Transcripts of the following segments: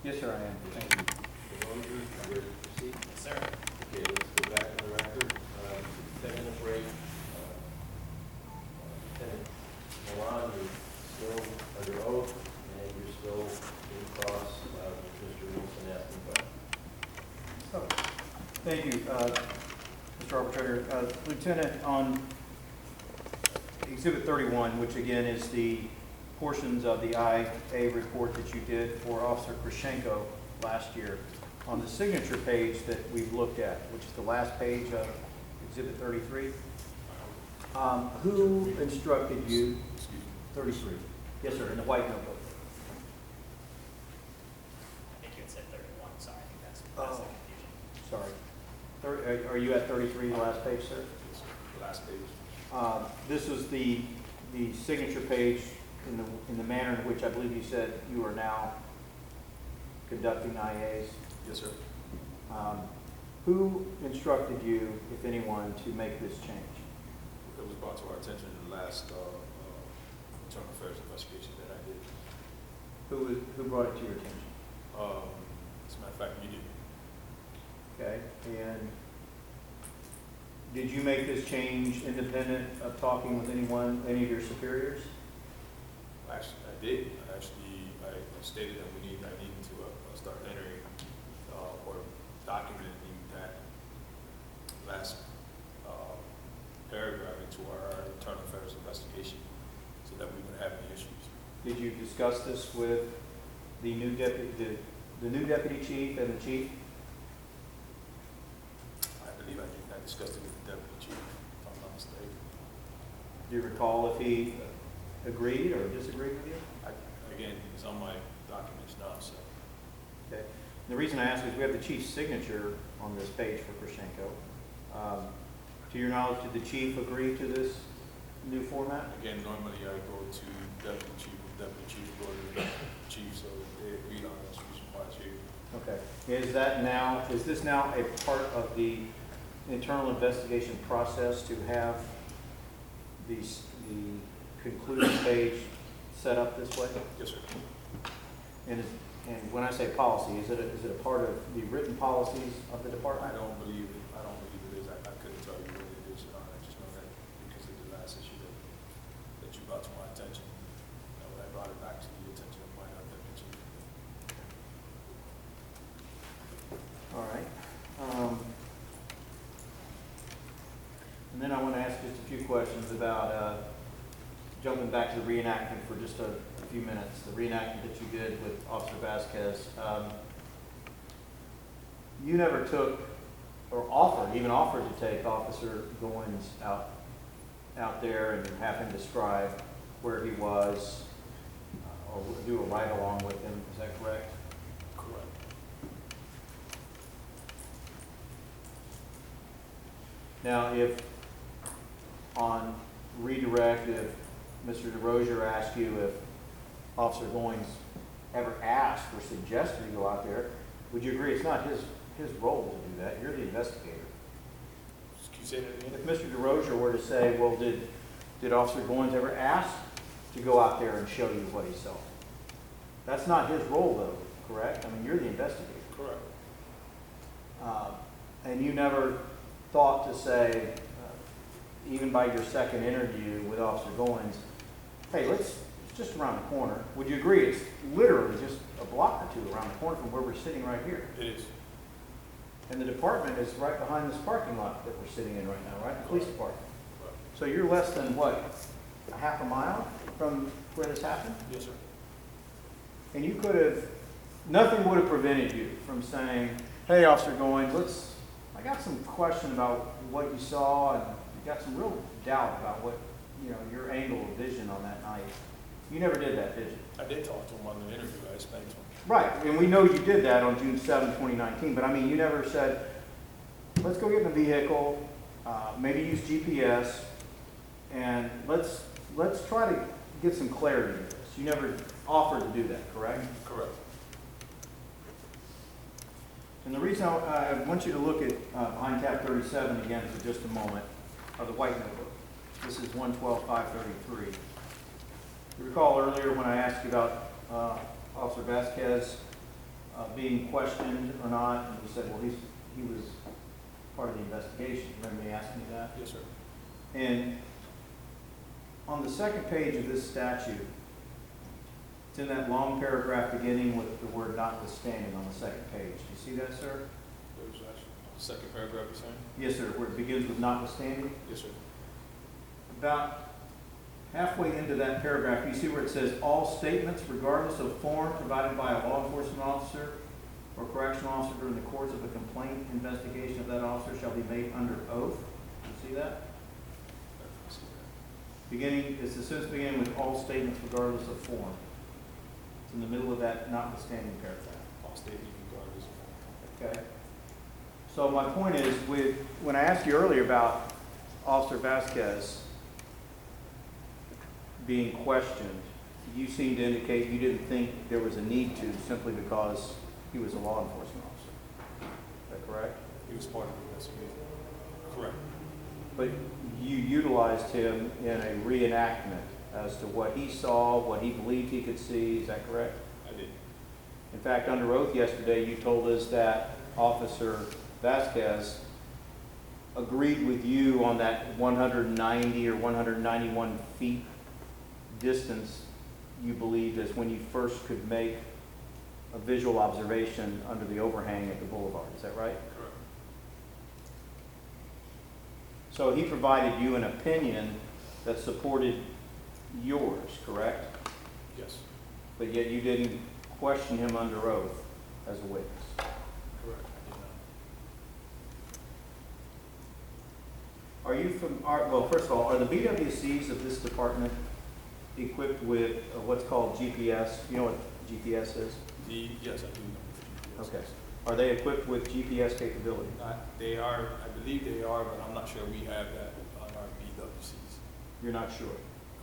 Yes, sir, I am. Thank you. You ready to proceed? Yes, sir. Okay, let's go back on the record. 10-minute break. Lieutenant Milan, you're still under oath, and you're still in cross with Mr. Wilson asking questions. Oh, thank you, Mr. Arbitrator. Lieutenant, on Exhibit 31, which again is the portions of the IA report that you did for Officer Krishenko last year, on the signature page that we've looked at, which is the last page of Exhibit 33, who instructed you? 33. Yes, sir, in the white notebook. I think you had said 31, sorry, I think that's the confusion. Sorry. Are you at 33, the last page, sir? Last page. This is the signature page in the manner in which I believe you said you are now conducting IAs. Yes, sir. Who instructed you, if anyone, to make this change? It was brought to our attention in the last internal affairs investigation that I did. Who brought it to your attention? As a matter of fact, you did. Okay, and did you make this change independent of talking with anyone, any of your superiors? Actually, I did. I stated that I needed to start entering or documenting that last paragraph into our internal affairs investigation so that we wouldn't have any issues. Did you discuss this with the new deputy, the new deputy chief and the chief? I believe I discussed it with the deputy chief, if I'm not mistaken. Do you recall if he agreed or disagreed with you? Again, it's on my documents now, so. Okay. The reason I ask is we have the chief's signature on this page for Krishenko. To your knowledge, did the chief agree to this new format? Again, normally I go to deputy chief go to the chief, so they agreed on this reason why it's here. Okay. Is this now a part of the internal investigation process to have the conclusion page set up this way? Yes, sir. And when I say policy, is it a part of the written policies of the department? I don't believe it is. I couldn't tell you what it is, Your Honor. I just know that because of the last issue that you brought to my attention, when I brought it back to the attention of my deputy chief. All right. And then I want to ask just a few questions about jumping back to the reenactment for just a few minutes. The reenactment that you did with Officer Vasquez. You never took or even offered to take Officer Goins out there and have him describe where he was or do a ride along with him. Is that correct? Correct. Now, if on redirect, if Mr. DeRozier asked you if Officer Goins ever asked or suggested you go out there, would you agree it's not his role to do that? You're the investigator. Can you say that again? If Mr. DeRozier were to say, well, did Officer Goins ever ask to go out there and show you what he saw? That's not his role, though, correct? I mean, you're the investigator. Correct. And you never thought to say, even by your second interview with Officer Goins, hey, it's just around the corner. Would you agree it's literally just a block or two around the corner from where we're sitting right here? It is. And the department is right behind this parking lot that we're sitting in right now, right? The police department. Correct. So you're less than, what, a half a mile from where this happened? Yes, sir. And you could have, nothing would have prevented you from saying, hey, Officer Goins, I got some question about what you saw, and you got some real doubt about what, your angle of vision on that night. You never did that, did you? I did talk to him on the interview. I explained to him. Right, and we know you did that on June 7, 2019, but I mean, you never said, let's go get in the vehicle, maybe use GPS, and let's try to get some clarity in this. You never offered to do that, correct? Correct. And the reason I want you to look at behind tab 37 again for just a moment, of the white notebook. This is 112-533. You recall earlier when I asked you about Officer Vasquez, being questioned or not, and you said, well, he was part of the investigation. Remember me asking you that? Yes, sir. And on the second page of this statute, it's in that long paragraph beginning with the word notwithstanding on the second page. Do you see that, sir? There's actually the second paragraph you're saying? Yes, sir, where it begins with notwithstanding. Yes, sir. About halfway into that paragraph, you see where it says, all statements regardless of form provided by a law enforcement officer or correctional officer during the course of a complaint investigation of that officer shall be made under oath. You see that? I see that. Beginning, it's the sentence beginning with all statements regardless of form. It's in the middle of that notwithstanding paragraph. All statements regardless of form. Okay? So my point is, when I asked you earlier about Officer Vasquez being questioned, you seemed to indicate you didn't think there was a need to simply because he was a law enforcement officer. Is that correct? He was part of the investigation. Correct. But you utilized him in a reenactment as to what he saw, what he believed he could see. Is that correct? I did. In fact, under oath yesterday, you told us that Officer Vasquez agreed with you on that 190 or 191 feet distance you believed is when you first could make a visual observation under the overhang at the boulevard. Is that right? Correct. So he provided you an opinion that supported yours, correct? Yes. But yet you didn't question him under oath as a witness. Correct. I did not. Are you well, first of all, are the BWCs of this department equipped with what's called GPS? You know what GPS is? Yes, I do know. Okay. Are they equipped with GPS capability? They are, I believe they are, but I'm not sure we have that on our BWCs. You're not sure.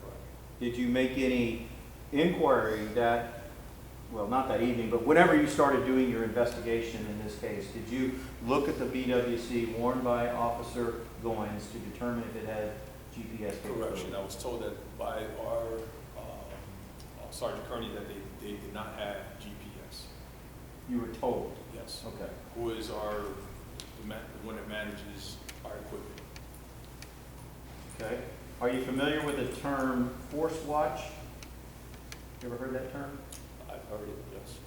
Correct. Did you make any inquiry that, well, not that evening, but whenever you started doing your investigation in this case, did you look at the BWC worn by Officer Goins to determine if it had GPS capability? Correction. I was told that by our Sergeant Kearney that they did not have GPS. You were told? Yes. Okay. Who is the one that manages our equipment? Okay. Are you familiar with the term force watch? You ever heard that term? I've heard it, yes.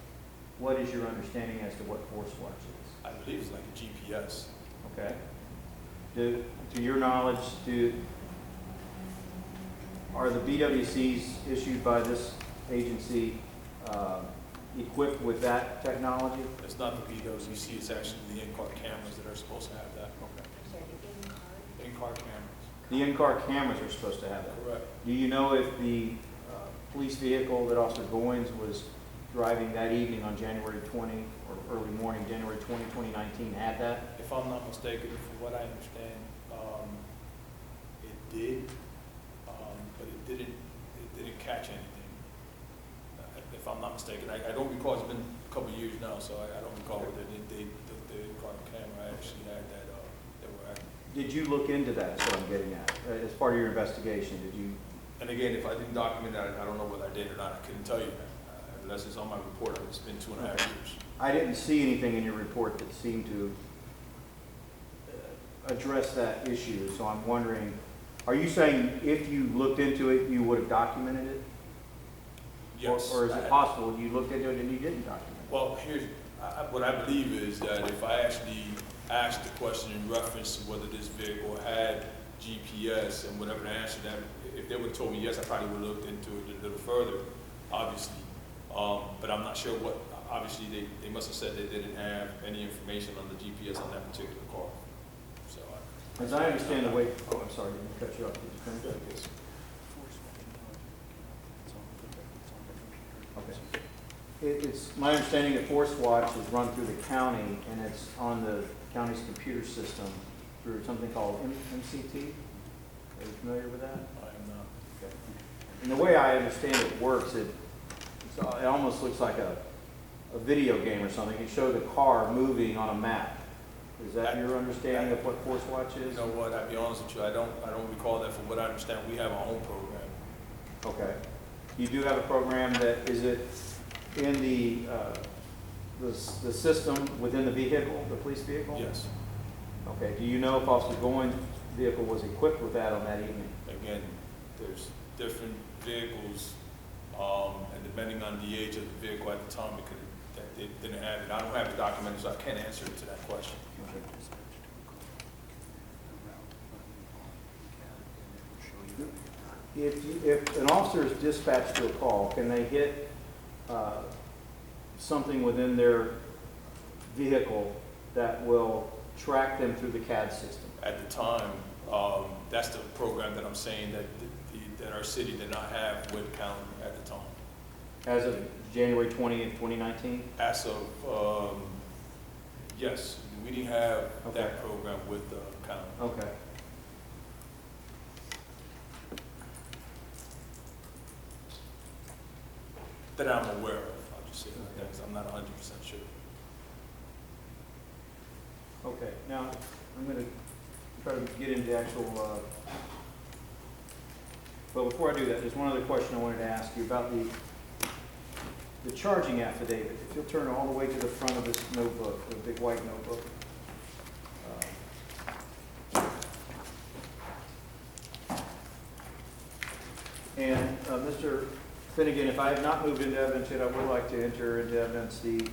What is your understanding as to what force watch is? I believe it's like a GPS. Okay. To your knowledge, are the BWCs issued by this agency equipped with that technology? It's not the BWC, it's actually the in-car cameras that are supposed to have that. Okay. In-car cameras. The in-car cameras are supposed to have that. Correct. Do you know if the police vehicle that Officer Goins was driving that evening on January 20 or early morning, January 20, 2019, had that? If I'm not mistaken, from what I understand, it did, but it didn't catch anything. If I'm not mistaken, I don't recall. It's been a couple of years now, so I don't recall whether the in-car camera actually had that. That were active. Did you look into that? Is what I'm getting at. As part of your investigation, did you? And again, if I didn't document that, I don't know whether I did or not. I couldn't tell you that. Unless it's on my report, it's been 2.5 years. I didn't see anything in your report that seemed to address that issue, so I'm wondering, are you saying if you looked into it, you would have documented it? Yes. Or is it possible you looked into it and you didn't document it? Well, what I believe is that if I actually asked the question in reference to whether this vehicle had GPS and whatever the answer that, if they would have told me yes, I probably would have looked into it a little further, obviously. But I'm not sure what, obviously they must have said they didn't have any information on the GPS on that particular car. So As I understand the way, oh, I'm sorry, I didn't cut you off. Did you finish? Yes. Okay. It's my understanding that Force Watch is run through the county and it's on the county's computer system through something called MCT. Are you familiar with that? I am not. Okay. And the way I understand it works, it almost looks like a video game or something. You show the car moving on a map. Is that your understanding of what Force Watch is? You know what, I'll be honest with you, I don't recall that. From what I understand, we have our own program. Okay. You do have a program that, is it in the the system within the vehicle, the police vehicle? Yes. Okay, do you know if Officer Goins' vehicle was equipped with that on that evening? Again, there's different vehicles, and depending on the age of the vehicle at the time, it could, that they didn't have it. I don't have it documented, so I can't answer to that question. If an officer is dispatched to a call, can they hit something within their vehicle that will track them through the CAD system? At the time, that's the program that I'm saying that that our city did not have with county at the time. As of January 20th, 2019? As of, yes, we didn't have Okay. that program with the county. Okay. That I'm aware of, I'll just say that, because I'm not 100% sure. Okay, now, I'm going to try to get into actual, but before I do that, there's one other question I wanted to ask you about the charging affidavit. If you'll turn all the way to the front of this notebook, the big white notebook. And Mr. Finnegan, if I have not moved into evidence yet, I would like to enter into evidence the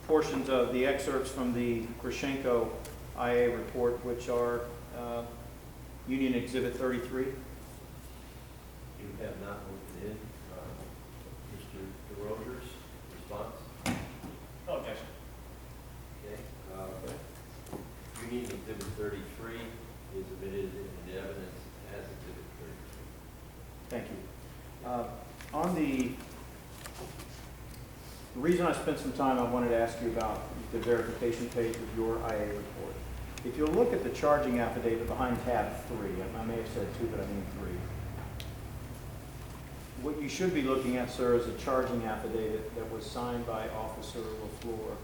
portions of the excerpts from the Krashenko IA report, which are Union Exhibit 33. You have not moved in. Mr. DeRoder's response? No objection. Okay. Union Exhibit 33 is admitted into evidence as Exhibit 33. Thank you. On the reason I spent some time, I wanted to ask you about the verification page of your IA report. If you'll look at the charging affidavit behind tab 3, I may have said 2, but I mean 3. What you should be looking at, sir, is a charging affidavit that was signed by Officer LaFleur.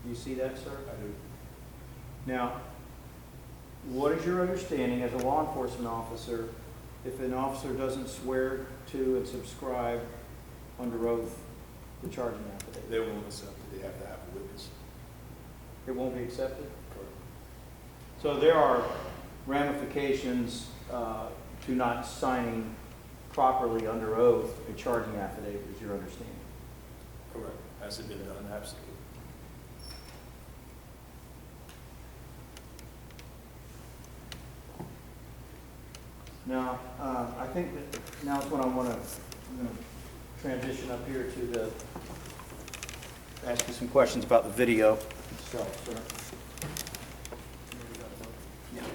Do you see that, sir? I do. Now, what is your understanding as a law enforcement officer if an officer doesn't swear to and subscribe under oath the charging affidavit? They won't accept it, they have to have a witness. It won't be accepted? Correct. So there are ramifications to not signing properly under oath a charging affidavit, is your understanding? Correct. Has it been done? Absolutely. Now, I think that now is when I want to transition up here to the, ask you some questions about the video itself, sir. Yeah.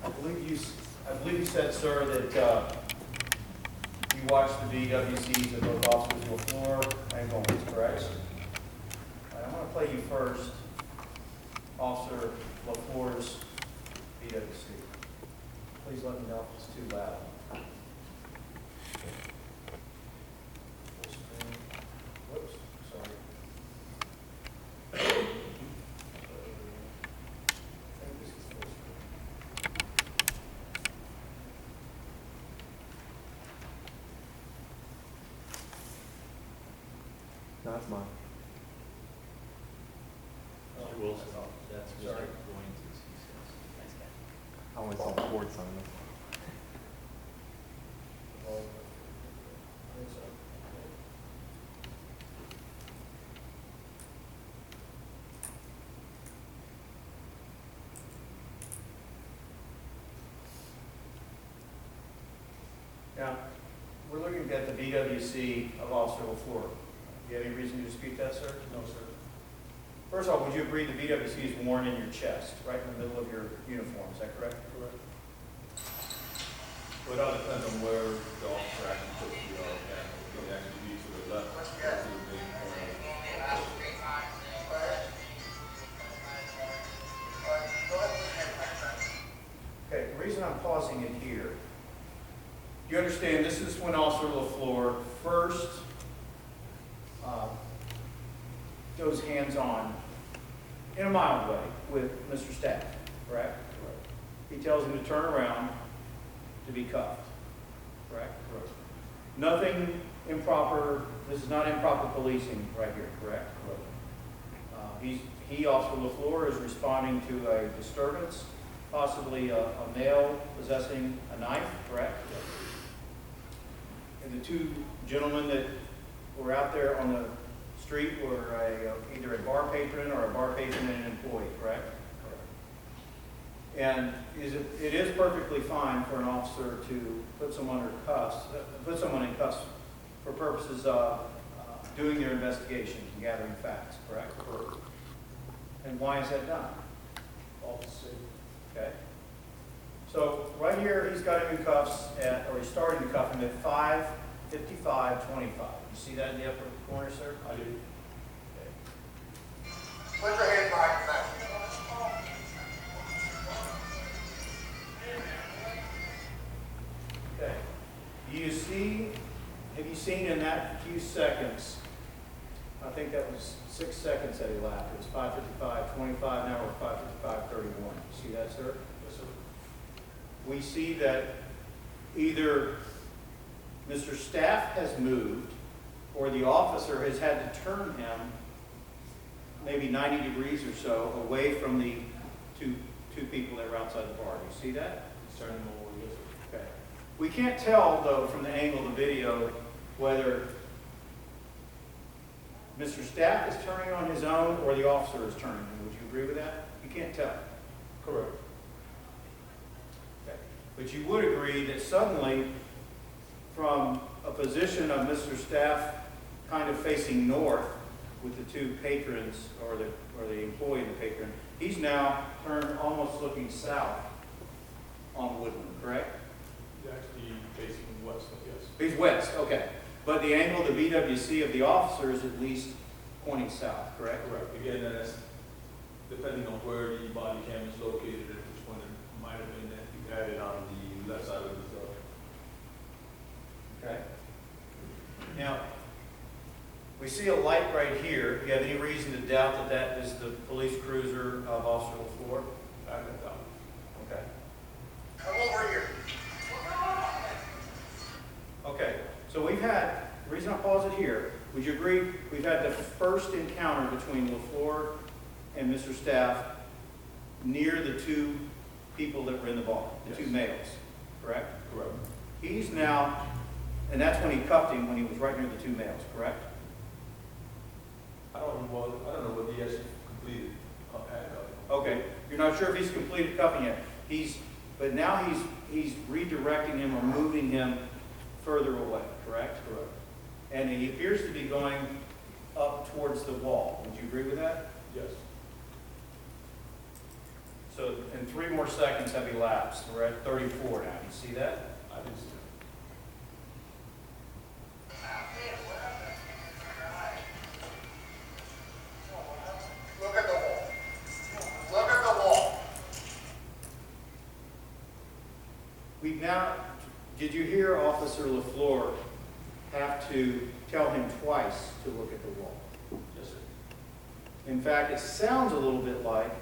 I believe you said, sir, that you watched the VWCs of both Officers LaFleur and Goins, correct? I'm going to play you first Officer LaFleur's VWC. Please let me know if it's too loud. Full screen. Whoops, sorry. I think this is full screen. That's mine. Mr. Wilson, that's Mr. Sorry. Goins, as he says. Thanks, Ken. I only saw Ford's on this. Now, we're looking at the VWC of Officer LaFleur. Do you have any reason to dispute that, sir? No, sir. First of all, would you agree the VWC is worn in your chest, right in the middle of your uniform? Is that correct? Correct. Well, it all depends on where the officer actually puts the camera. It can actually be to the left. Or to the main point. Okay, the reason I'm pausing it here, do you understand this is when Officer LaFleur first goes hands-on in a mild way with Mr. Staff, correct? He tells him to turn around to be cuffed, correct? Correct. Nothing improper, this is not improper policing right here, correct? Correct. Officer LaFleur, is responding to a disturbance, possibly a male possessing a knife, correct? And the two gentlemen that were out there on the street were either a bar patron or a bar patron and an employee, correct? Correct. And it is perfectly fine for an officer to put someone in cuffs for purposes of doing their investigation and gathering facts, correct? Correct. And why is that done? Officer. Okay. So right here, he's got him in cuffs or he's starting to cuff him at 5:55:25. You see that in the upper corner, sir? I do. Put your hand behind your back. Okay. Have you seen in that few seconds, I think that was 6 seconds that he laughed. It was 5:55:25, now we're 5:55:31. See that, sir? Yes, sir. We see that either Mr. Staff has moved or the officer has had to turn him maybe 90 degrees or so away from the two people that were outside the bar. You see that? He's turning him over, yes, sir. Okay. We can't tell, though, from the angle of the video, whether Mr. Staff is turning on his own or the officer is turning him. Would you agree with that? You can't tell. Correct. Okay. But you would agree that suddenly, from a position of Mr. Staff kind of facing north with the two patrons, or the employee and the patron, he's now turned almost looking south on Woodland, correct? He's actually facing west, yes. He's west, okay. But the angle of the BWC of the officer is at least pointing south, correct? Correct. Again, that's depending on where the body cam is located and which one it might have been that you had it on the left side of the cell. Okay. Now, we see a light right here. Do you have any reason to doubt that that is the police cruiser of Officer LaFleur? I can tell. Okay. Come over here. Okay, so we've had, the reason I pause it here, would you agree, we've had the first encounter between LaFleur and Mr. Staff near the two people that were in the bar, the two males, correct? Correct. He's now, and that's when he cuffed him, when he was right near the two males, correct? I don't know what he actually completed. Okay, you're not sure if he's completed cuffing yet. But now he's redirecting him or moving him further away, correct? Correct. And he appears to be going up towards the wall. Would you agree with that? Yes. So, and 3 more seconds have elapsed. We're at 34 now. You see that? I didn't see Look at the wall. Look at the wall. We've now, did you hear Officer LaFleur have to tell him twice to look at the wall? Yes, sir. In fact, it sounds a little bit like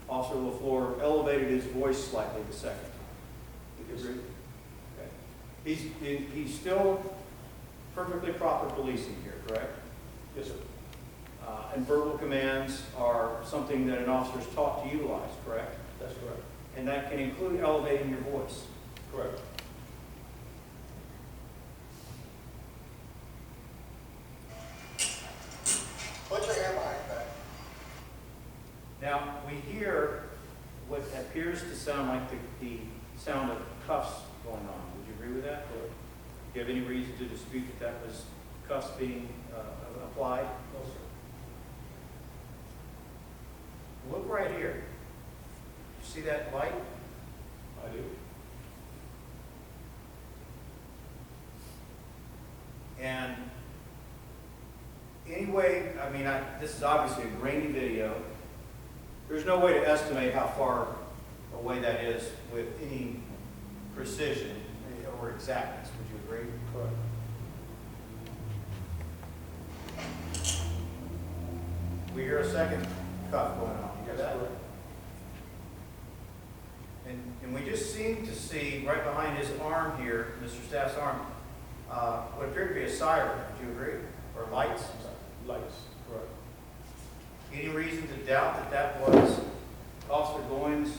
Officer LaFleur elevated his voice slightly the second time. Would you agree? Okay. He's still perfectly proper policing here, correct? Yes, sir. And verbal commands are something that an officer is taught to utilize, correct? That's correct. And that can include elevating your voice. Correct. Put your hand behind your back. Now, we hear what appears to sound like the sound of cuffs going on. Would you agree with that? Or do you have any reason to dispute that that was cuffs being applied? No, sir. Look right here. You see that light? I do. And anyway, I mean, this is obviously a grainy video. There's no way to estimate how far away that is with any precision or exactness. Would you agree? Correct. We hear a second cuff going on. You hear That's that? correct. And And we just seem to see right behind his arm here, Mr. Staff's arm, what appeared to be a siren. Would you agree? Or lights? Lights, correct. Any reason to doubt that that was Officer Goins'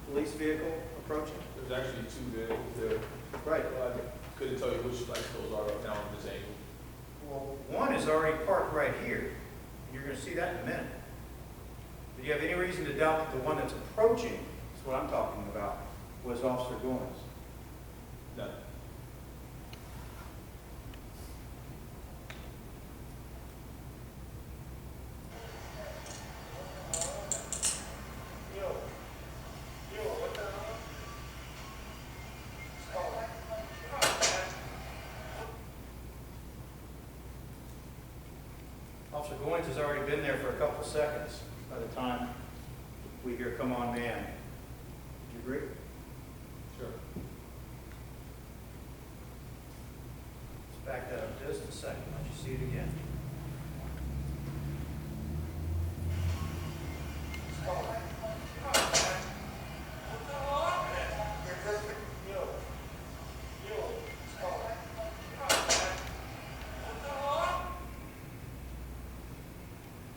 police vehicle approaching? There's actually two vehicles there. Right. I couldn't tell you which lights those are right now on this angle. Well, one is already parked right here. You're going to see that in a minute. Do you have any reason to doubt that the one that's approaching, is what I'm talking about, was Officer Goins? No. Officer Goins has already been there for a couple seconds by the time we hear, "Come on, man." Would you agree? Sure. Let's back that up just a second. Let you see it again.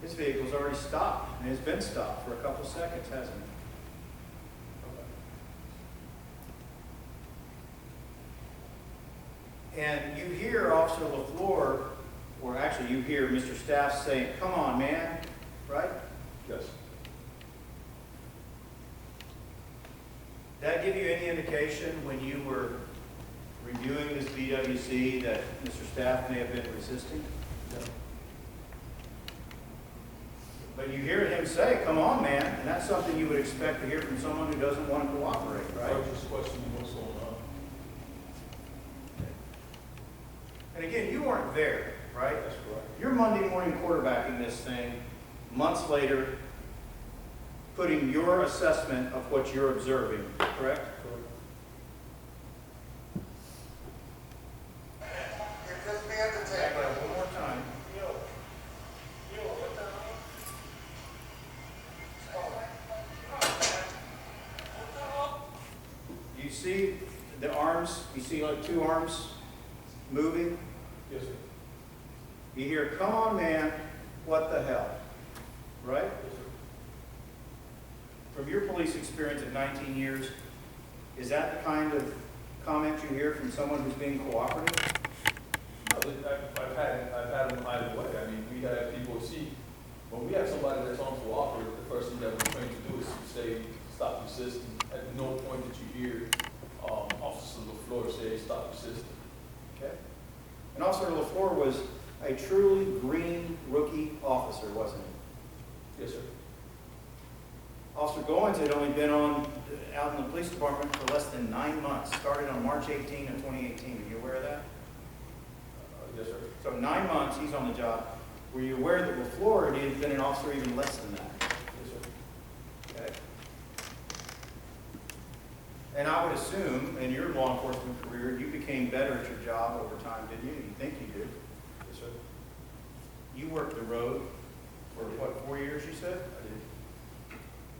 His vehicle's already stopped, and it's been stopped for a couple seconds, hasn't it? And you hear Officer LaFleur, or actually you hear Mr. Staff saying, "Come on, man," right? Yes. Did that give you any indication when you were reviewing this BWC that Mr. Staff may have been resisting? No. But you hear him say, "Come on, man," and that's something you would expect to hear from someone who doesn't want to cooperate, I right? was just questioning what's going on. And again, you weren't there, right? That's correct. You're Monday morning quarterbacking this thing, months later, putting your assessment of what you're observing, correct? Correct. Give this man the Back tape. up one more time. You see the arms, you see like two arms moving? Yes, sir. You hear, "Come on, man, what the hell?" Right? Yes, sir. From your police experience of 19 years, is that the kind of comment you hear from someone who's being cooperative? No, I've had them either way. I mean, we have people see, when we have somebody that's on cooperative, the first thing that we're trained to do is to say, "Stop resisting." At no point did you hear Officer LaFleur say, "Stop resisting." Okay. And Officer LaFleur was a truly green rookie officer, wasn't he? Yes, sir. Officer Goins had only been out in the police department for less than 9 months, started on March 18 of 2018. Are you aware of that? Yes, sir. So 9 months, he's on the job. Were you aware that LaFleur had been an officer even less than that? Yes, sir. Okay. And I would assume, in your law enforcement career, you became better at your job over time, didn't you? You think you did. Yes, sir. You worked the road for, what, 4 years, you said? I did.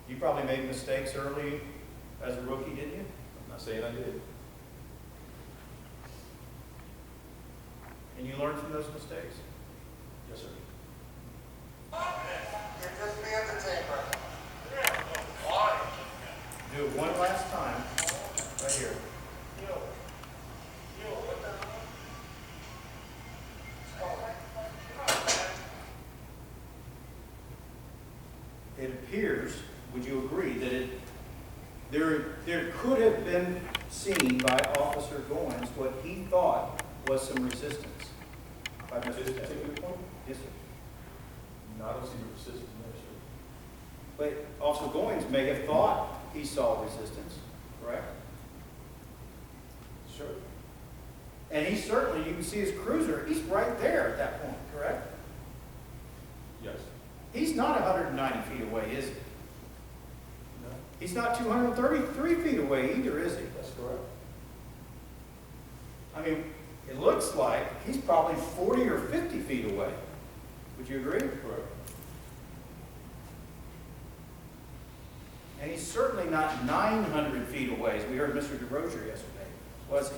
You probably made mistakes early as a rookie, didn't you? I'm not saying I did. And you learned from those mistakes? Yes, sir. Give this man the tape right now. Do it one last time, right here. It appears, would you agree, that there could have been seen by Officer Goins what he thought was some resistance by Mr. This Staff? particular point? Yes, sir. No, I don't see the resistance there, sir. But Officer Goins may have thought he saw resistance, correct? Sure. And he certainly, you can see his cruiser, he's right there at that point, correct? Yes. He's not 190 feet away, is he? No. He's not 233 feet away either, is he? That's correct. I mean, it looks like he's probably 40 or 50 feet away. Would you agree? Correct. And he's certainly not 900 feet away, as we heard Mr. DeRozier yesterday, was he?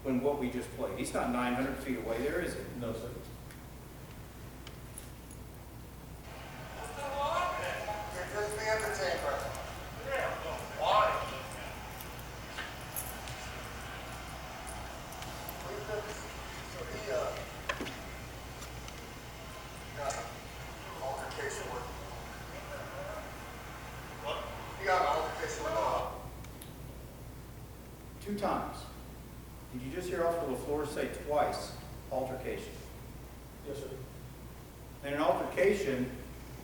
When what we just played. He's not 900 feet away there, is he? No, sir. You're just being detained right now. Yeah. Why? So he, got an altercation with... What? He got an altercation with... 2 times. Did you just hear Officer LaFleur say twice, altercation? Yes, sir. And an altercation,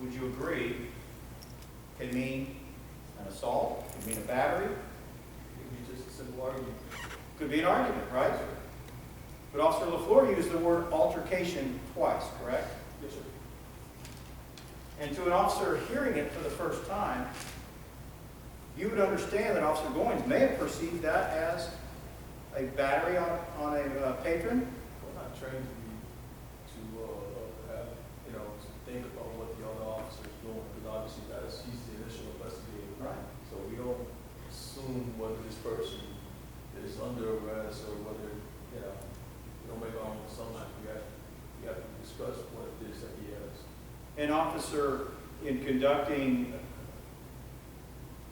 would you agree, can mean an assault, can mean a battery, It could be just a simple argument. could be an argument, right? But Officer LaFleur used the word altercation twice, correct? Yes, sir. And to an officer hearing it for the first time, you would understand that Officer Goins may have perceived that as a battery on a patron. We're not trained to have, to think about what the other officer is doing, because obviously he's the initial investigator. Right. So we don't assume whether this person is under arrest or whether, we don't make our own assumptions. We have to discuss what it is that he has. An officer, in conducting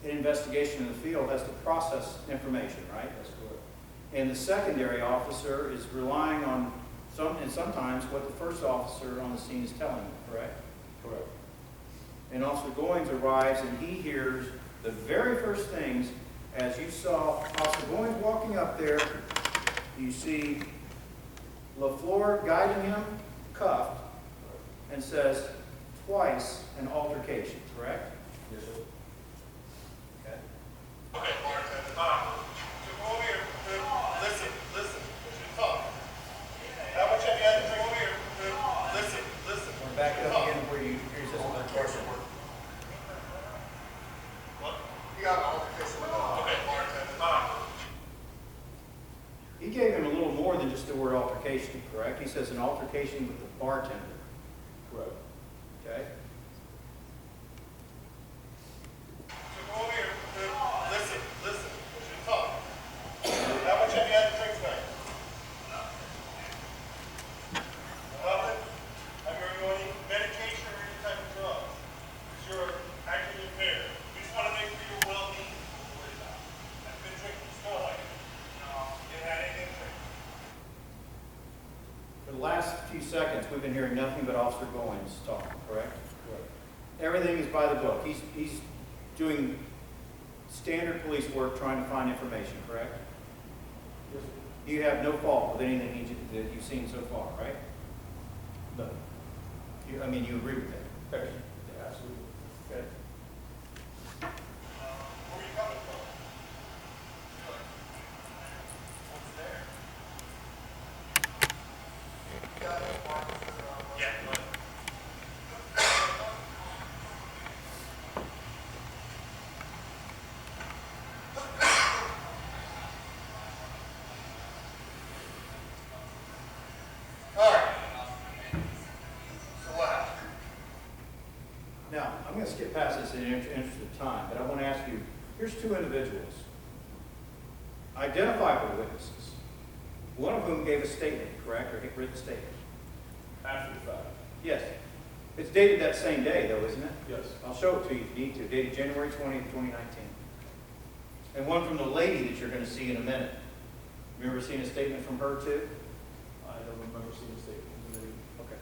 an investigation in the field, has to process information, right? That's correct. And the secondary officer is relying on and sometimes what the first officer on the scene is telling him, correct? Correct. And Officer Goins arrives and he hears the very first things, as you saw Officer Goins walking up there, you see LaFleur guiding him, cuffed, and says twice an altercation, correct? Yes, sir. Okay. Okay, bartender. Come over here. Listen. Talk. How much have you had to drink? Over here. Listen. We're back up again where you here's this other question. What? You got an altercation with bartender. He gave him a little more than just the word altercation, correct? He says an altercation with the bartender, Correct. okay? Come over here. Listen. Talk. How much have you had to drink tonight? Nothing? Have you ever any medication or any type of drugs? Because you're acting impaired. We just want to make sure your well-being. Have you been drinking still like it? No. You haven't had anything to drink? For the last few seconds, we've been hearing nothing but Officer Goins talking, correct? Correct. Everything is by the book. He's doing standard police work trying to find information, correct? Yes, sir. You have no fault with anything that you've seen so far, right? No. You agree with that? Okay. Yeah, absolutely. Okay. Where are you coming from? What's there? Yeah. All right. So what happened? Now, I'm going to skip past this in the interest of time, but I want to ask you, here's 2 individuals, identifiable witnesses, one of whom gave a statement, correct, or a written statement? After the fact. Yes. It's dated that same day, though, isn't it? Yes. I'll show it to you if you need to, dated January 20th, 2019. And one from the lady that you're going to see in a minute. Remember seeing a statement from her, too? I don't remember seeing a statement from the lady. Okay.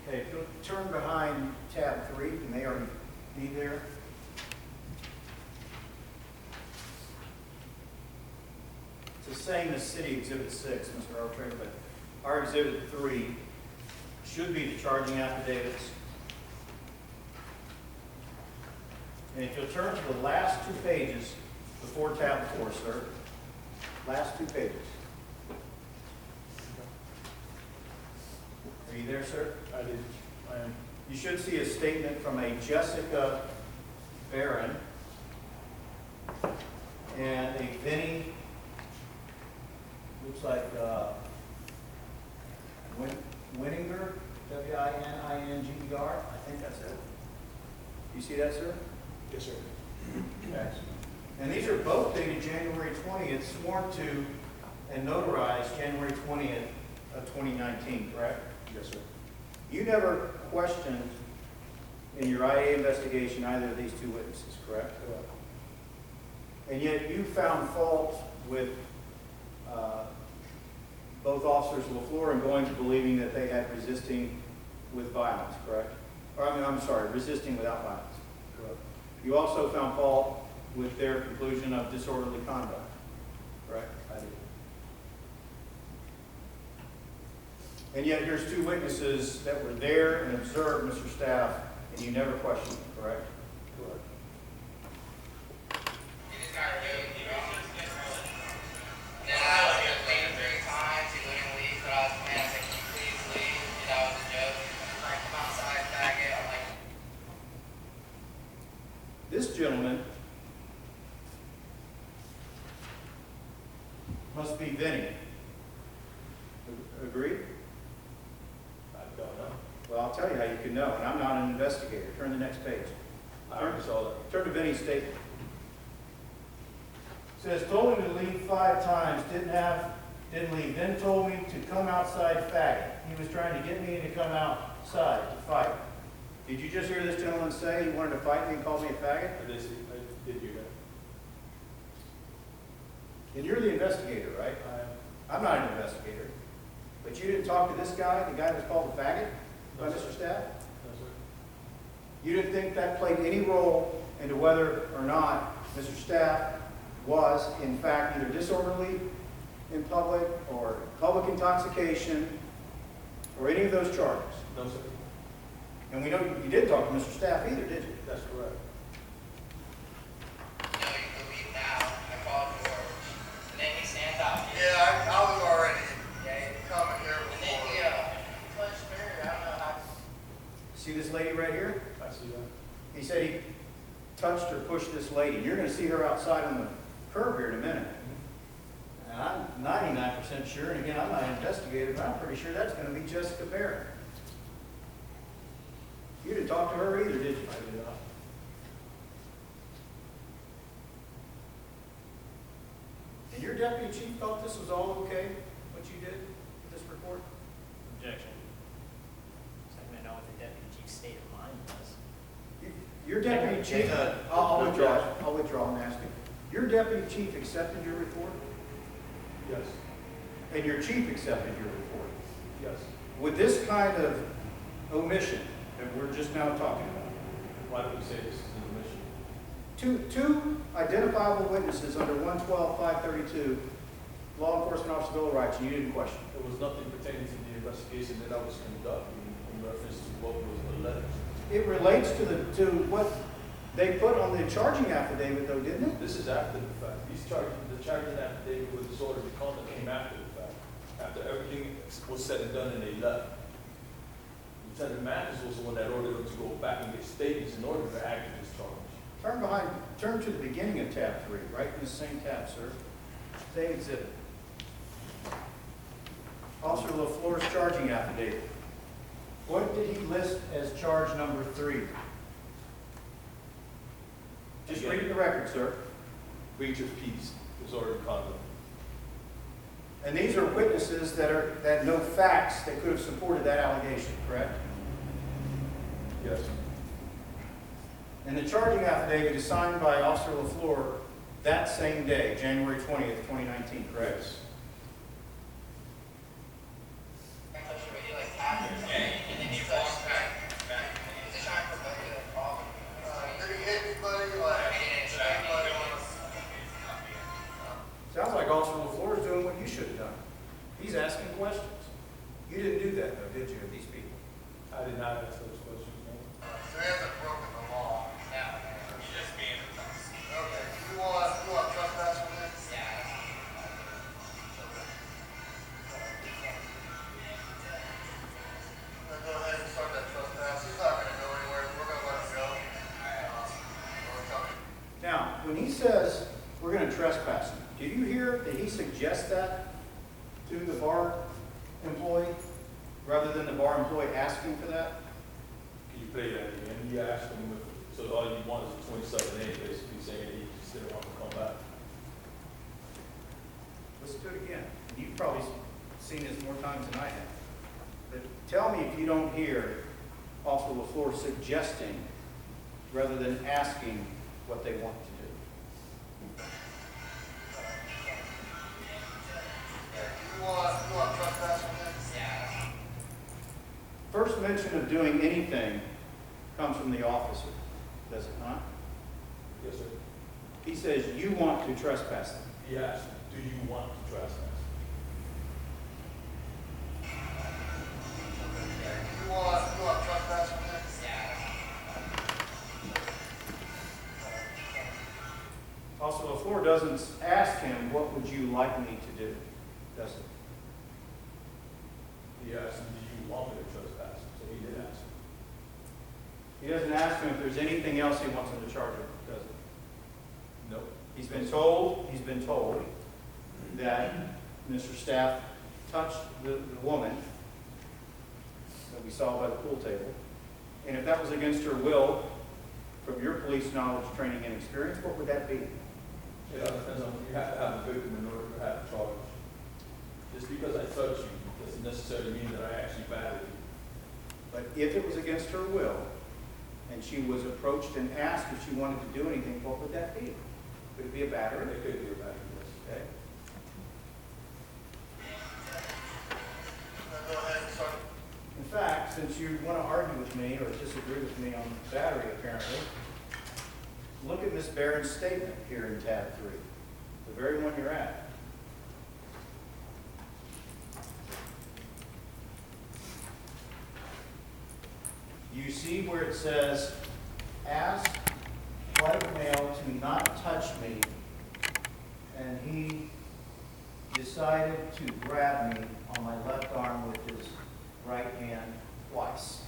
Okay, if you'll turn behind tab 3, you may already be there. It's the same as City Exhibit 6, Mr. Arbitrator, but our Exhibit 3 should be the charging affidavits. And if you'll turn to the last 2 pages before tab 4, sir. Last 2 pages. Are you there, sir? I did, I am. You should see a statement from a Jessica Barron and a Vinnie, looks like Winninger, Wininger, I think that's it. You see that, sir? Yes, sir. Okay. And these are both dated January 20th, sworn to and notarized January 20th of 2019, correct? Yes, sir. You never questioned in your IA investigation either of these two witnesses, correct? Correct. And yet you found fault with both officers LaFleur and Goins believing that they had resisting with violence, correct? Or I'm sorry, resisting without violence. Correct. You also found fault with their conclusion of disorderly conduct, correct? I did. And yet here's two witnesses that were there and observed Mr. Staff, and you never questioned them, correct? Correct. This gentleman must be Vinny. Agreed? I don't know. Well, I'll tell you how you can know, and I'm not an investigator. Turn to the next page. I already saw that. Turn to Vinny's statement. Says, told him to leave 5 times, didn't leave, then told me to come outside faggot. He was trying to get me to come outside to fight. Did you just hear this gentleman say he wanted to fight me and call me a faggot? I did hear that. And you're the investigator, right? I'm not an investigator. But you didn't talk to this guy, the guy that's called a faggot, by No, sir. Mr. Staff? No, sir. You didn't think that played any role into whether or not Mr. Staff was, in fact, either disorderly in public or public intoxication or any of those charges? No, sir. And we know you didn't talk to Mr. Staff either, did you? That's correct. Yeah, I was already coming here before. See this lady right here? I see that. He said he touched or pushed this lady. You're going to see her outside on the curb here in a minute. And I'm 99% sure, and again, I'm not an investigator, but I'm pretty sure that's going to be Jessica Barrett. You didn't talk to her either, did you? I did not. And your deputy chief thought this was all okay, what you did with this report? Objection. So I'm gonna know what the deputy chief's state of mind was. Your deputy chief, I'll withdraw and ask you. Your deputy chief accepted your report, Yes. and your chief accepted your report. Yes. With this kind of omission that we're just now talking about, Why do we say this is an omission? two identifiable witnesses under 112-532, law enforcement officer Bill of Rights, and you didn't question. There was nothing pertaining to the investigation that I was conducting in reference to what was alleged. It relates to what they put on the charging affidavit, though, didn't it? This is after the fact. The charging affidavit with disorderly conduct came after the fact. After everything was said and done and they left. Lieutenant Mathis was the one that ordered them to go back and get statements in order to act in this charge. Turn to the beginning of tab 3, right in the same tab, sir. Same exhibit. Officer LaFleur's charging affidavit. What did he list as charge number 3? Just Again. read the record, sir. Breach of peace, disorderly conduct. And these are witnesses that know facts that could have supported that allegation, correct? Yes. And the charging affidavit is signed by Officer LaFleur that same day, January 20th, 2019, correct? Yes. Did he hit anybody? Like, anybody on us? Sounds like Officer LaFleur is doing what you should have done. He's asking questions. You didn't do that, though, did you, of these people? I did not ask those questions, no. So he hasn't broken the law. He's just being. Okay, you want trespass with him? when he says we're going to trespass him, did you hear that he suggests that to the bar employee rather than the bar employee asking for that? Can you play that again? He asked him, so all you want is a 27A, basically saying he just didn't want to come back. Let's do it again. You've probably seen this more times than I have. But tell me if you don't hear Officer LaFleur suggesting rather than asking what they want to do. You want trespass on this? First mention of doing anything comes from the officer, does it not? Yes, sir. He says, you want to trespass them. He asked, do you want to trespass? You want trespass on this? Officer LaFleur doesn't ask him, what would you like me to do, does he? He asked him, do you want me to trespass? So he did ask him. He doesn't ask him if there's anything else he wants him to charge him, does he? No. He's been told that Mr. Staff touched the woman that we saw by the pool table. And if that was against her will, from your police knowledge, training, and experience, what would that be? It all depends on, you have to have a victim in order to have a charge. Just because I touch you doesn't necessarily mean that I actually battered you. But if it was against her will, and she was approached and asked if she wanted to do anything, what would that be? Would it be a battery? It could be a battery, yes. Okay. Go ahead, Sergeant. In fact, since you want to argue with me or disagree with me on battery, apparently, look at Ms. Barron's statement here in tab 3, the very one you're at. You see where it says, ask white male to not touch me, and he decided to grab me on my left arm with his right hand twice.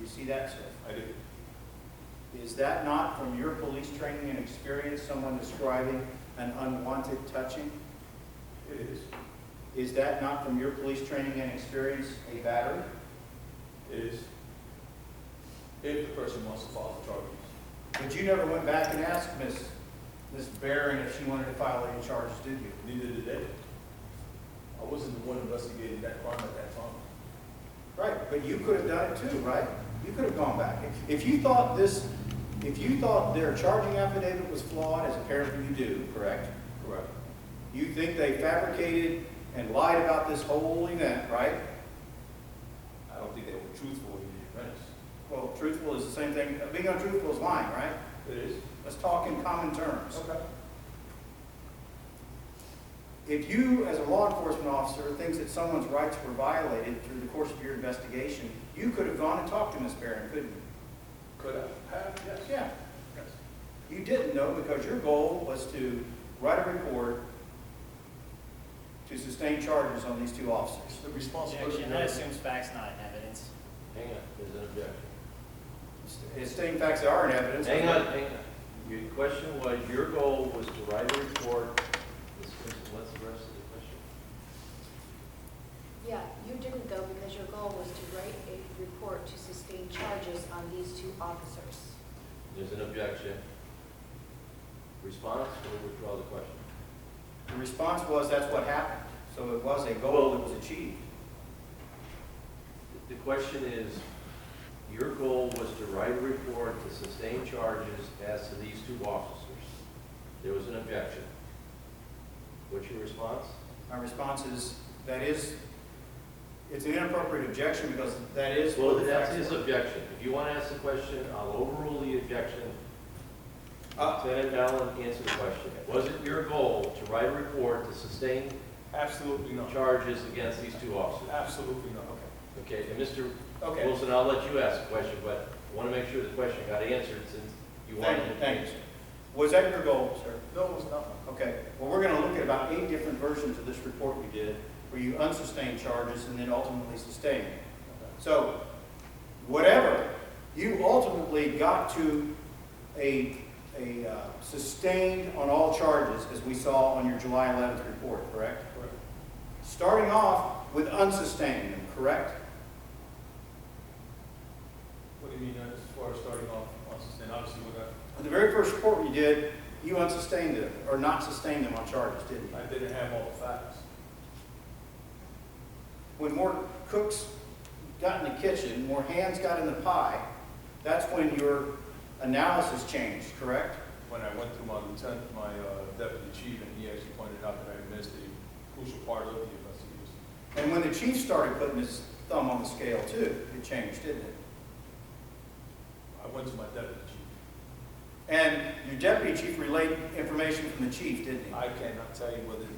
You see that, sir? I do. Is that not, from your police training and experience, someone describing an unwanted touching? It is. Is that not, from your police training and experience, a battery? It is. If the person wants to file the charges. But you never went back and asked Ms. Barron if she wanted to file any charges, did you? Neither did they. I wasn't the one investigating that crime at that time. Right, but you could have done it too, right? You could have gone back. If you thought their charging affidavit was flawed, as apparently you do, correct? Correct. You think they fabricated and lied about this whole event, right? I don't think they were truthful in the events. Well, truthful is the same thing. Being untruthful is lying, right? It is. Let's talk in common terms. Okay. If you, as a law enforcement officer, thinks that someone's rights were violated through the course of your investigation, you could have gone and talked to Ms. Barron, couldn't you? Could I have? Yes. Yeah. Yes. You didn't know because your goal was to write a report to sustain charges on these two officers. The responsibility. Objection, that assumes facts, not in evidence. Hang on, there's an objection. Sustained facts that are in evidence. Hang on. Your question was, your goal was to write a report. What's the rest of the question? Yeah, you didn't go because your goal was to write a report to sustain charges on these two officers. There's an objection. Response, or withdraw the question? The response was that's what happened. So it was a goal that was achieved. The question is, your goal was to write a report to sustain charges as to these two officers. There was an objection. What's your response? My response is, it's an inappropriate objection because that is Well, what the that's facts his were. objection. If you want to ask the question, I'll overrule the objection. Uh, Lieutenant Allen, answer the question. Was it your goal to write a report to sustain Absolutely not. charges against these two officers? Absolutely not. Okay, and Mr. Okay. Wilson, I'll let you ask the question, but I want to make sure the question got answered since you wanted to. Thank you. Was that your goal, sir? No, it was not. Okay. Well, we're going to look at about 8 different versions of this report you did, where you unsustained charges and then ultimately sustained. So, whatever, you ultimately got to a sustained on all charges, as we saw on your July 11th report, correct? Correct. Starting off with unsustained, correct? What do you mean, as far as starting off on sustain? Obviously, what The very first report you did, you unsustained them, or not sustained them on charges, didn't you? I didn't have all the facts. When more cooks got in the kitchen, more hands got in the pie, that's when your analysis changed, correct? When I went through my deputy chief, and he actually pointed out that I missed a crucial part of the investigation. And when the chief started putting his thumb on the scale too, it changed, didn't it? I went to my deputy chief. And your deputy chief relayed information from the chief, didn't he? I cannot tell you whether the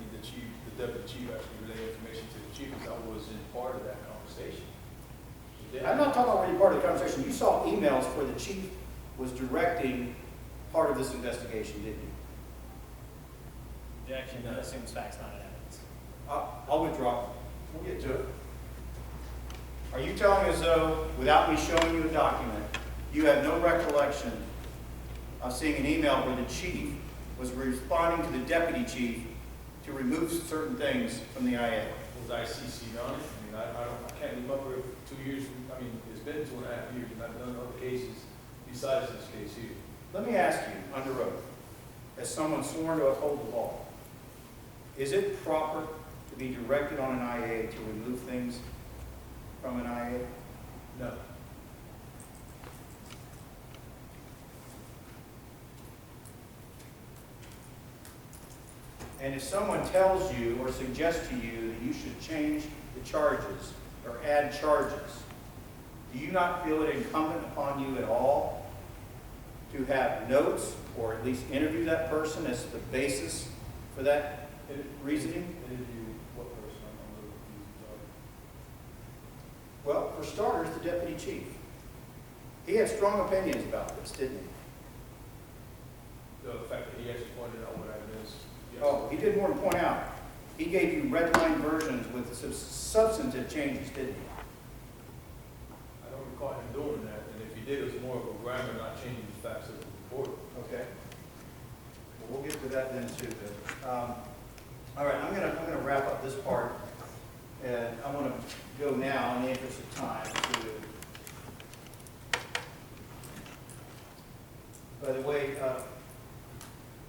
deputy chief actually relayed information to the chief, because I wasn't part of that conversation. I'm not talking about when you're part of the conversation. You saw emails where the chief was directing part of this investigation, didn't you? Objection, that assumes facts, not evidence. I'll withdraw. We'll get to it. Are you telling us, though, without me showing you a document, you have no recollection of seeing an email where the chief was responding to the deputy chief to remove certain things from the IA? Was I CC'd on it? I mean, I can't remember if 2 years, I mean, it's been 2.5 years, and I've done other cases besides this case here. Let me ask you, under oath, as someone sworn to uphold the law, is it proper to be directed on an IA to remove things from an IA? No. And if someone tells you or suggests to you that you should change the charges or add charges, do you not feel it incumbent upon you at all to have notes or at least interview that person as the basis for that reasoning? Interview what person? I'm a little confused. Well, for starters, the deputy chief. He had strong opinions about this, didn't he? The fact that he actually pointed out what I missed. Yes. Oh, he did more than point out. He gave you red line versions with substantive changes, didn't he? I don't recall him doing that, and if he did, it was more of a grammar, not changing the facts of the report. Okay. Well, we'll get to that then too. All right, I'm gonna wrap up this part, and I want to go now in the interest of time to. By the way,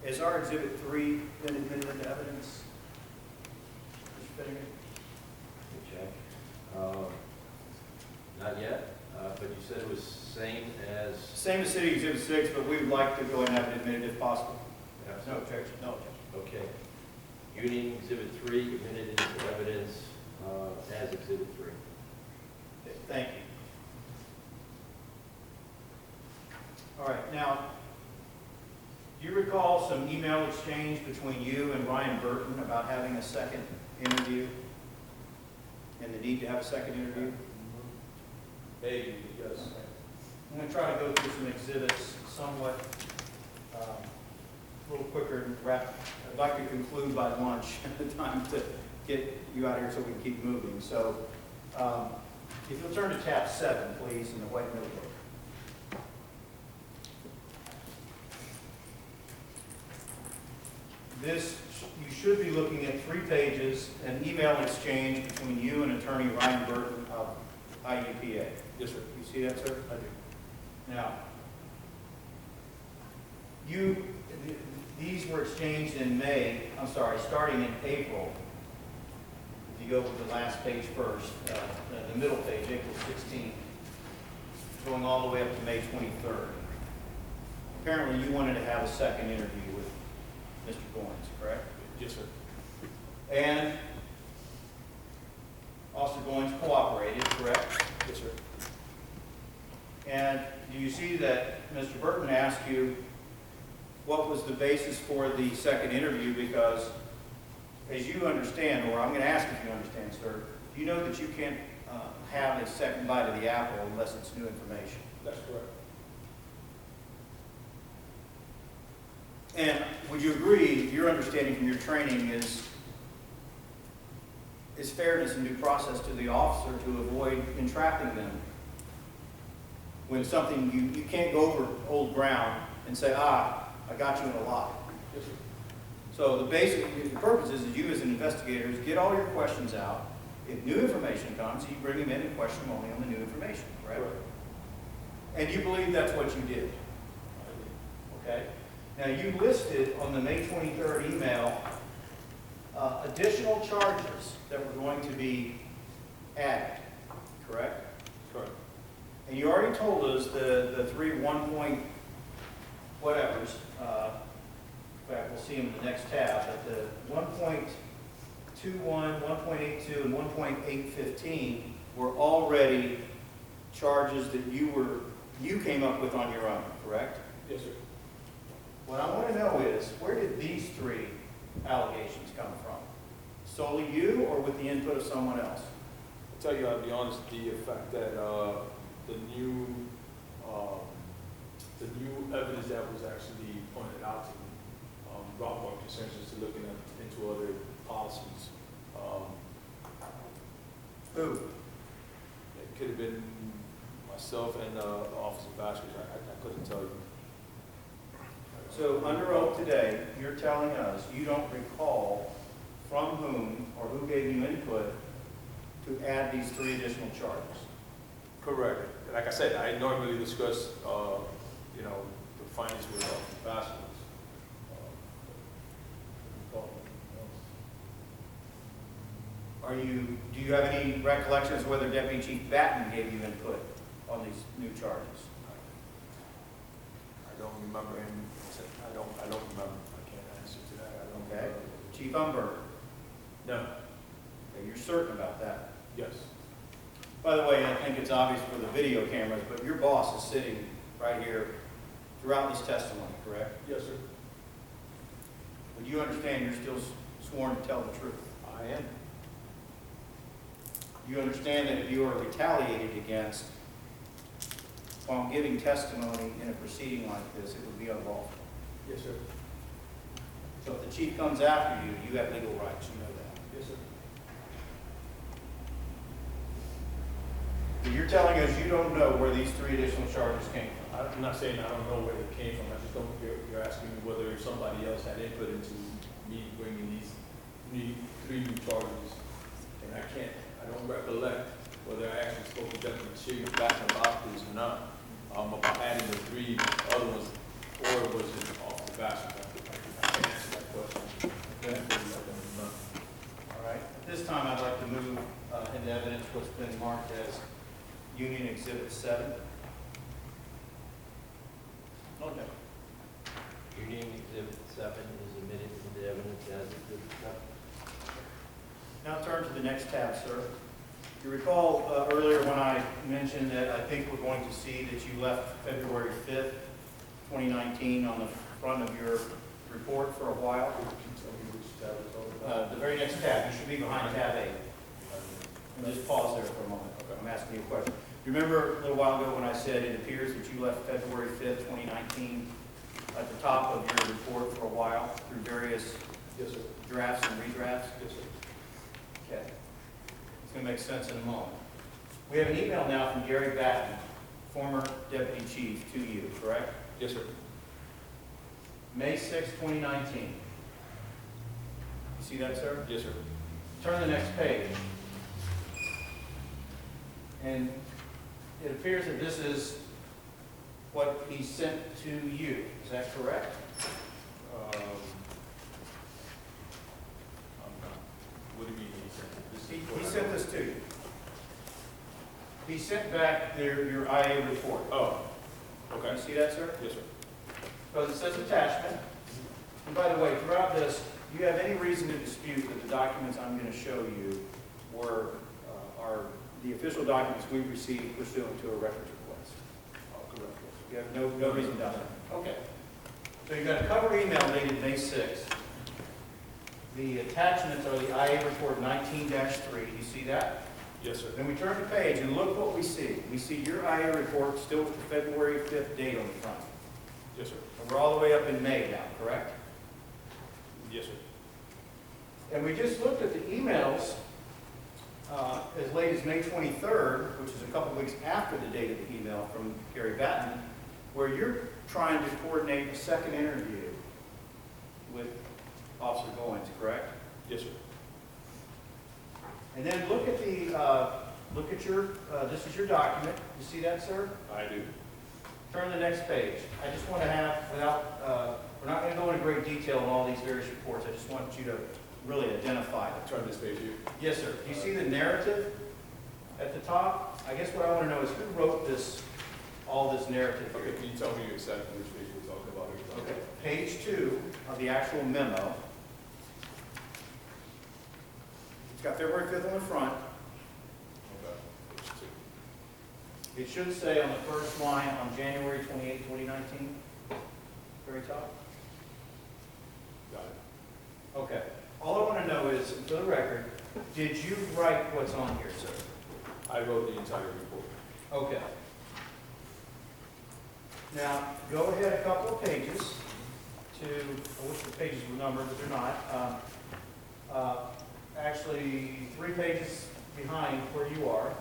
is our Exhibit 3 been admitted into evidence? Mr. Finnegan? Check. Not yet, but you said it was same as. Same as City Exhibit 6, but we would like to go and have it admitted if possible. No objection. No objection. Okay. Union Exhibit 3 admitted into evidence as Exhibit 3. Okay, thank you. All right, now, do you recall some email exchange between you and Ryan Burton about having a second interview and the need to have a second interview? Maybe, yes. I'm going to try to go through some exhibits somewhat a little quicker and wrap. I'd like to conclude by lunch at the time to get you out of here so we can keep moving. So if you'll turn to tab 7, please, in the white notebook. This, you should be looking at 3 pages, an email exchange between you and attorney Ryan Burton of IUPA. Yes, sir. You see that, sir? I do. Now, these were exchanged in starting in April. If you go with the last page first, the middle page, April 16th, going all the way up to May 23rd. Apparently, you wanted to have a second interview with Mr. Goins, correct? Yes, sir. And Officer Goins cooperated, correct? Yes, sir. And do you see that Mr. Burton asked you what was the basis for the second interview? Because as you understand, or I'm going to ask if you understand, sir, do you know that you can't have a second bite of the apple unless it's new information? That's correct. And would you agree, your understanding from your training is fairness and due process to the officer to avoid entrapping them? When something, you can't go over old ground and say, I I got you in a lock. Yes, sir. So the basic, the purpose is you as an investigator is get all your questions out. If new information comes, you bring them in and question them only on the new information, correct? And you believe that's what you did, okay? Now you listed on the May 23rd email additional charges that were going to be added, correct? Correct. And you already told us the three 1 point whatevers, in fact, we'll see them in the next tab, but the 1.21, 1.82, and 1.815 were already charges that you came up with on your own, correct? Yes, sir. What I want to know is, where did these three allegations come from? Solely you, or with the input of someone else? I'll tell you, I'll be honest, the fact that the new evidence that was actually pointed out to me brought more consensus to looking into other policies. Who? It could have been myself and Officer Vasquez. I couldn't tell you. So under oath today, you're telling us you don't recall from whom or who gave you input to add these three additional charges? Correct. Like I said, I normally discuss, the findings with Officer Vasquez. Do you have any recollections whether Deputy Chief Batten gave you input on these new charges? I don't remember him. I don't remember. I can't answer to that. I don't. Okay. Chief Umberger? No. Okay, you're certain about that? Yes. By the way, I think it's obvious for the video cameras, but your boss is sitting right here throughout this testimony, correct? Yes, sir. Would you understand you're still sworn to tell the truth? I am. You understand that if you are retaliated against while giving testimony in a proceeding like this, it would be unlawful. Yes, sir. So if the chief comes after you, you have legal rights, you know that. Yes, sir. But you're telling us you don't know where these three additional charges came from. I'm not saying I don't know where they came from. I just don't. You're asking me whether somebody else had input into me bringing these three new charges, and I don't recollect whether I actually spoke to Deputy Chief back about this or not. About adding the three other ones, or was it off the bat? I can't answer that question. Okay. All right. At this time, I'd like to move into evidence what's been marked as Union Exhibit 7. Okay. Union Exhibit 7 is admitted into evidence as Exhibit 7. Now turn to the next tab, sir. You recall earlier when I mentioned that I think we're going to see that you left February 5th, 2019 on the front of your report for a while? Tell me which tab it's all about. The very next tab, you should be behind tab 8. And just pause there for a moment. I'm asking you a question. You remember a little while ago when I said it appears that you left February 5th, 2019 at the top of your report for a while through various Yes, sir. drafts and redrafts? Yes, sir. Okay. It's going to make sense in a moment. We have an email now from Gary Batten, former deputy chief, to you, correct? Yes, sir. May 6, 2019. You see that, sir? Yes, sir. Turn to the next page. And it appears that this is what he sent to you. Is that correct? What do you mean he sent it? He sent this to you. He sent back your IA report. Oh, okay. You see that, sir? Yes, sir. Because it says attachment. And by the way, throughout this, do you have any reason to dispute that the documents I'm going to show you are the official documents we received pursuant to a records request? Oh, correct. You have no reason to doubt that? Okay. So you've got a cover email dated May 6th. The attachments are the IA report 19-3. You see that? Yes, sir. Then we turn the page and look what we see. We see your IA report still with the February 5th date on the front. Yes, sir. And we're all the way up in May now, correct? Yes, sir. And we just looked at the emails as late as May 23rd, which is a couple weeks after the date of the email from Gary Batten, where you're trying to coordinate a second interview with Officer Goins, correct? Yes, sir. And then look at your, this is your document. You see that, sir? I do. Turn to the next page. I just want to have, we're not going to go into great detail on all these various reports. I just want you to really identify them. Turn this page here. Yes, sir. Do you see the narrative at the top? I guess what I want to know is who wrote this, all this narrative here? Okay, can you tell me exactly which page we're talking about here? Okay, page 2 of the actual memo. It's got February 5th on the front. Okay, page 2. It should say on the first line on January 28, 2019, very top. Got it. Okay. All I want to know is, for the record, did you write what's on here, sir? I wrote the entire report. Okay. Now, go ahead a couple of pages to, I wish the pages were numbered, but they're not. Actually, 3 pages behind where you are.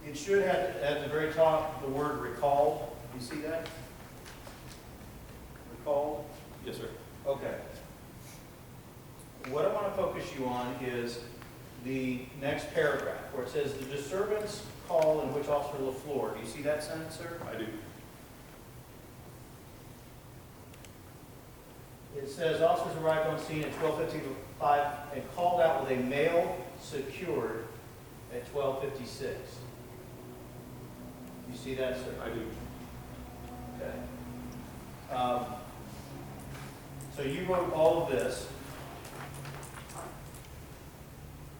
It should have, at the very top, the word recalled. You see that? Recalled? Yes, sir. Okay. What I want to focus you on is the next paragraph, where it says, the disturbance call in which Officer LaFleur, do you see that sentence, sir? I do. It says, officers arrived on scene at 12:55 and called out with a male secured at 12:56. You see that, sir? I do. Okay. So you wrote all of this,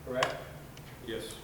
correct? Yes.